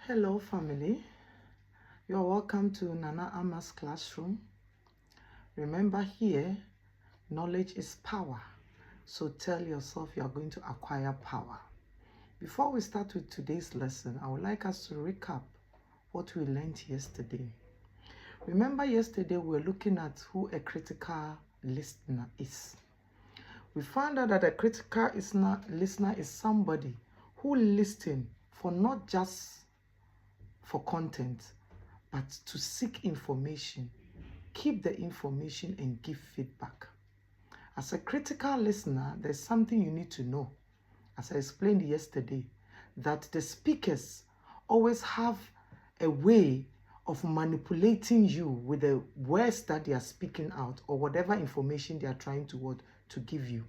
Hello family, you're welcome to Nana Ama's classroom. Remember here, knowledge is power. So tell yourself you are going to acquire power. Before we start with today's lesson, I would like us to recap what we learned yesterday. Remember yesterday we were looking at who a critical listener is. We found out that a critical listener is somebody who listens for not just for content, but to seek information, keep the information and give feedback. As a critical listener, there's something you need to know. As I explained yesterday, that the speakers always have a way of manipulating you with the words that they are speaking out or whatever information they are trying to give you.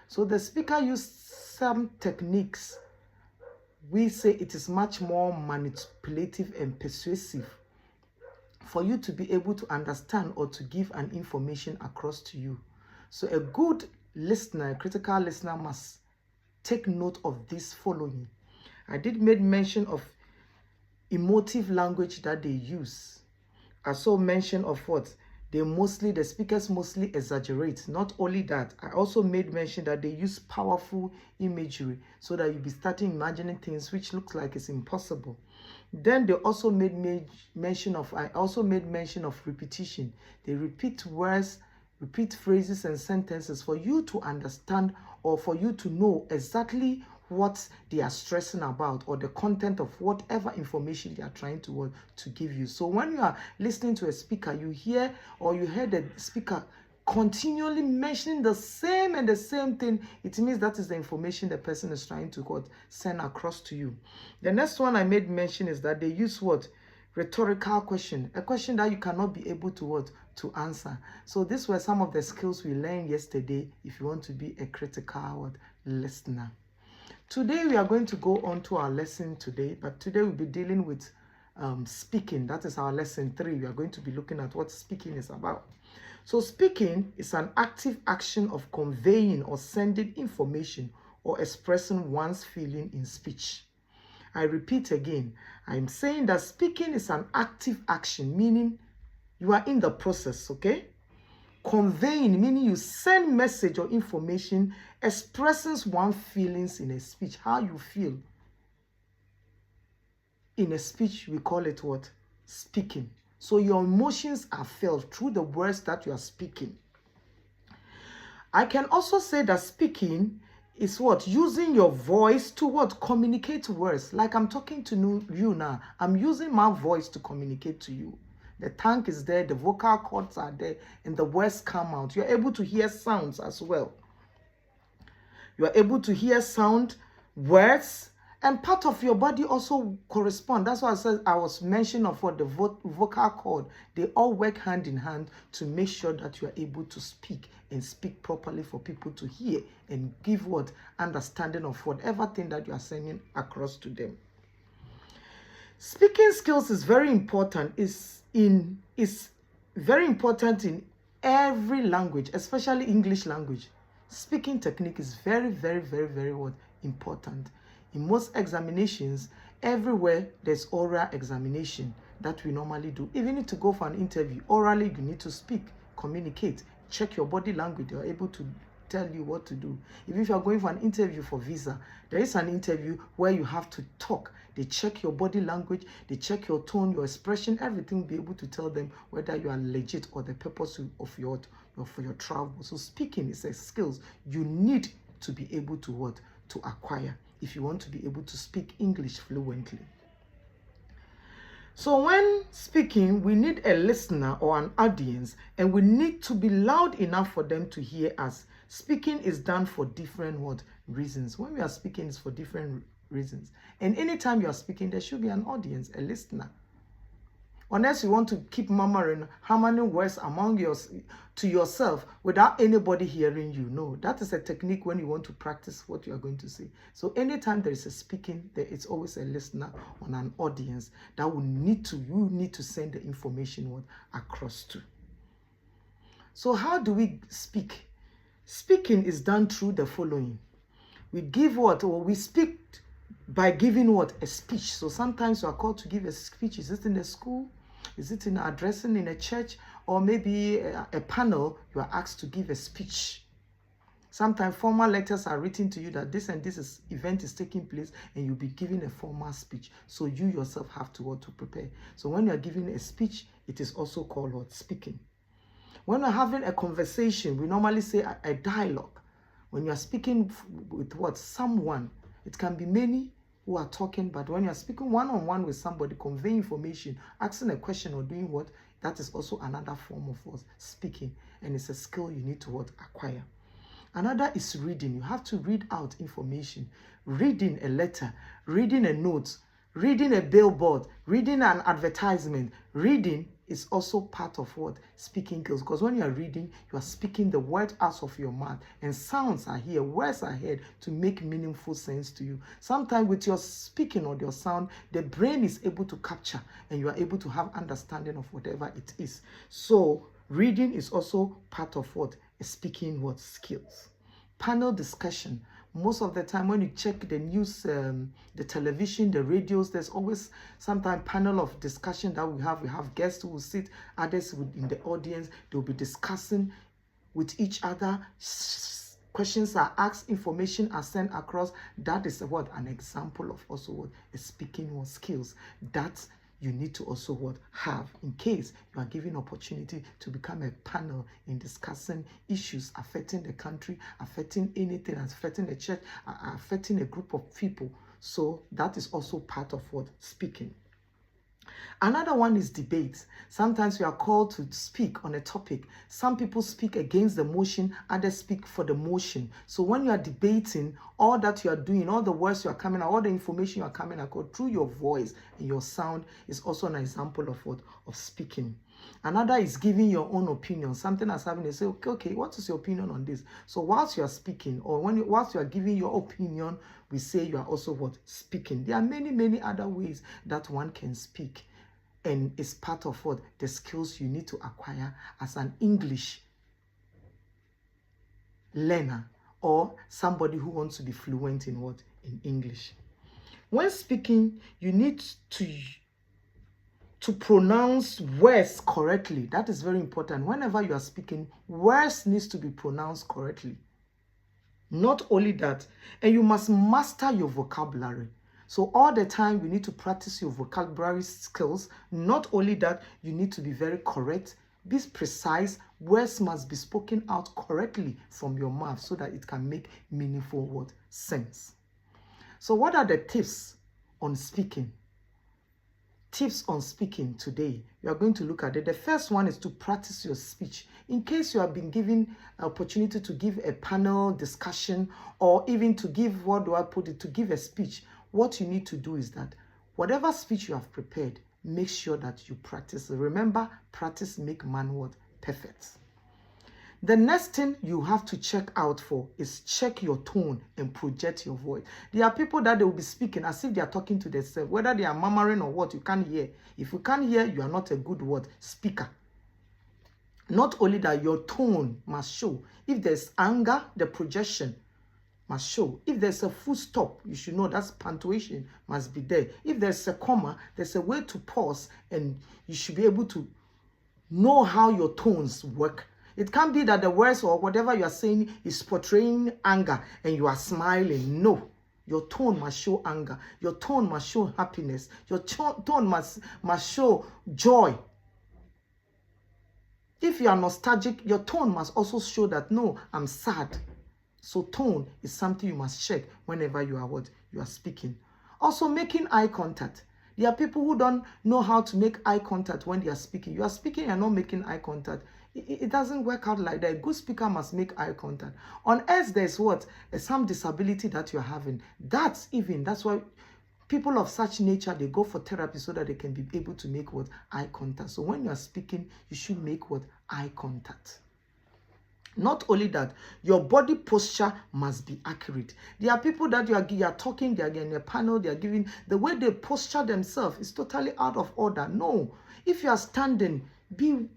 So the speaker uses some techniques. We say it is much more manipulative and persuasive for you to be able to understand or to give an information across to you. So a good listener, a critical listener, must take note of this following. I did make mention of emotive language that they use. I saw mention of what? The speakers mostly exaggerate. Not only that, I also made mention that they use powerful imagery so that you'll be starting imagining things which looks like it's impossible. Then they also made mention of repetition. They repeat words, repeat phrases and sentences for you to understand or for you to know exactly what they are stressing about or the content of whatever information they are trying to give you. So when you are listening to a speaker, you hear the speaker continually mentioning the same thing, it means that is the information the person is trying to send across to you. The next one I made mention is that they use rhetorical question, a question that you cannot be able to answer. So these were some of the skills we learned yesterday if you want to be a critical listener. Today we are going to go on to our lesson today, but today we'll be dealing with speaking. That is our lesson 3. We are going to be looking at what speaking is about. So speaking is an active action of conveying or sending information or expressing one's feeling in speech. I repeat again, I'm saying that speaking is an active action, meaning you are in the process, okay? Conveying, meaning you send message or information, expressing one's feelings in a speech, how you feel. In a speech, we call it what? Speaking. So your emotions are felt through the words that you are speaking. I can also say that speaking is what? Using your voice to communicate words. Like I'm talking to you now. I'm using my voice to communicate to you. The tongue is there, the vocal cords are there, and the words come out. You're able to hear sounds as well. You're able to hear sound, words, and part of your body also correspond. That's why I was mentioning of what the vocal cord, they all work hand in hand to make sure that you are able to speak and speak properly for people to hear and give understanding of whatever thing that you are sending across to them. Speaking skills is very important. Is very important in every language, especially English language. Speaking technique is very, very, very, very important. In most examinations, everywhere there's oral examination that we normally do. Even if to go for an interview, orally you need to speak, communicate, check your body language. They're able to tell you what to do. If you are going for an interview for visa, there is an interview where you have to talk. They check your body language, they check your tone, your expression, everything, be able to tell them whether you are legit or the purpose of your travel. So speaking is a skills you need to be able to acquire if you want to be able to speak English fluently. So when speaking, we need a listener or an audience, and we need to be loud enough for them to hear us. Speaking is done for different reasons. When we are speaking, it's for different reasons. And anytime you are speaking, there should be an audience, a listener. Unless you want to keep murmuring how many words to yourself without anybody hearing you. No, that is a technique when you want to practice what you are going to say. So anytime there is a speaking, there is always a listener or an audience that you need to send the information across to. So how do we speak? Speaking is done through the following. We give we speak by giving what? A speech. So sometimes you are called to give a speech. Is it in a school? Is it in addressing in a church? Or maybe a panel, you are asked to give a speech. Sometimes formal letters are written to you that this and this event is taking place, and you'll be giving a formal speech. So you yourself have to prepare. So when you are giving a speech, it is also called what? Speaking. When we're having a conversation, we normally say a dialogue. When you are speaking with what? Someone. It can be many who are talking, but when you're speaking one-on-one with somebody, conveying information, asking a question or doing what, that is also another form of what? Speaking. And it's a skill you need to what? Acquire. Another is reading. You have to read out information. Reading a letter, reading a note, reading a billboard, reading an advertisement. Reading is also part of what? Speaking skills. Because when you are reading, you are speaking the word out of your mouth. And sounds are here, words are heard to make meaningful sense to you. Sometimes with your speaking or your sound, the brain is able to capture and you are able to have understanding of whatever it is. So reading is also part of what? Speaking what? Skills. Panel discussion. Most of the time when you check the news, the television, the radios, there's always sometimes panel of discussion that we have guests who will sit, others in the audience. They'll be discussing with each other. Questions are asked, information are sent across. That is what? An example of also what? A speaking what? Skills. That you need to also what? Have in case you are given opportunity to become a panel in discussing issues affecting the country, affecting anything, affecting the church, affecting a group of people. So that is also part of what? Speaking. Another one is debate. Sometimes we are called to speak on a topic. Some people speak against the motion, others speak for the motion. So when you are debating, all that you are doing, all the words you are coming out, all the information you are coming across through your voice and your sound is also an example of what? Of speaking. Another is giving your own opinion. Something that's happening, they say, okay, what is your opinion on this? So whilst you are speaking, or whilst you are giving your opinion, we say you are also what? Speaking. There are many other ways that one can speak. And it's part of what? The skills you need to acquire as an English learner or somebody who wants to be fluent in what? In English. When speaking, you need to pronounce words correctly. That is very important. Whenever you are speaking, words needs to be pronounced correctly. Not only that, and you must master your vocabulary. So all the time, you need to practice your vocabulary skills. Not only that, you need to be very correct, be precise. Words must be spoken out correctly from your mouth so that it can make meaningful what? Sense. So what are the tips on speaking? Tips on speaking today. We are going to look at it. The first one is to practice your speech. In case you have been given an opportunity to give a panel discussion or even to give, to give a speech, what you need to do is that whatever speech you have prepared, make sure that you practice. Remember, practice make man what? Perfect. The next thing you have to check out for is check your tone and project your voice. There are people that they will be speaking as if they are talking to themselves, whether they are murmuring or what, you can't hear. If you can't hear, you are not a good word speaker. Not only that, your tone must show. If there's anger, the projection must show. If there's a full stop, you should know that's punctuation must be there. If there's a comma, there's a way to pause, and you should be able to know how your tones work. It can't be that the words or whatever you are saying is portraying anger and you are smiling. No. Your tone must show anger. Your tone must show happiness. Your tone must show joy. If you are nostalgic, your tone must also show that, no, I'm sad. So tone is something you must check whenever you are what? You are speaking. Also, making eye contact. There are people who don't know how to make eye contact when they are speaking. You are speaking and not making eye contact. It doesn't work out like that. A good speaker must make eye contact. On earth, there's what? Some disability that you're having. That's why people of such nature, they go for therapy so that they can be able to make what? Eye contact. So when you are speaking, you should make what? Eye contact. Not only that, your body posture must be accurate. There are people that you are talking, they are in a panel, they are giving, the way they posture themselves is totally out of order. No. If you are standing, be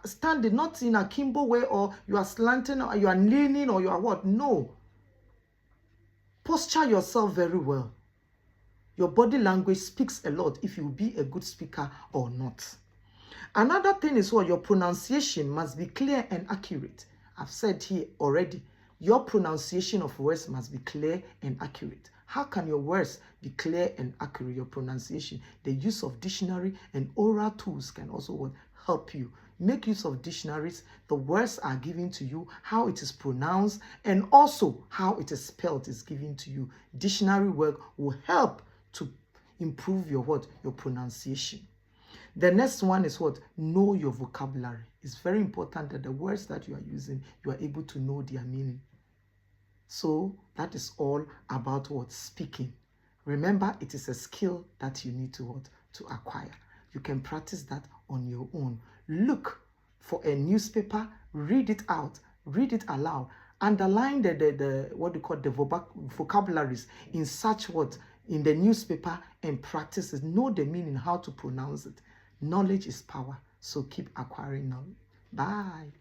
standing, not in a kimbo way, or you are slanting, or you are leaning, or you are what? No. Posture yourself very well. Your body language speaks a lot if you will be a good speaker or not. Another thing is what your pronunciation must be clear and accurate. I've said here already, your pronunciation of words must be clear and accurate. How can your words be clear and accurate? Your pronunciation. The use of dictionary and oral tools can also help you. Make use of dictionaries. The words are given to you, how it is pronounced, and also how it is spelled is given to you. Dictionary work will help to improve your pronunciation. The next one is what? Know your vocabulary. It's very important that the words that you are using, you are able to know their meaning. So that is all about what? Speaking. Remember, it is a skill that you need to acquire. You can practice that on your own. Look for a newspaper, read it out, read it aloud, underline the what do you call the vocabularies in such in the newspaper, and practice it. Know the meaning, how to pronounce it. Knowledge is power, so keep acquiring knowledge. Bye.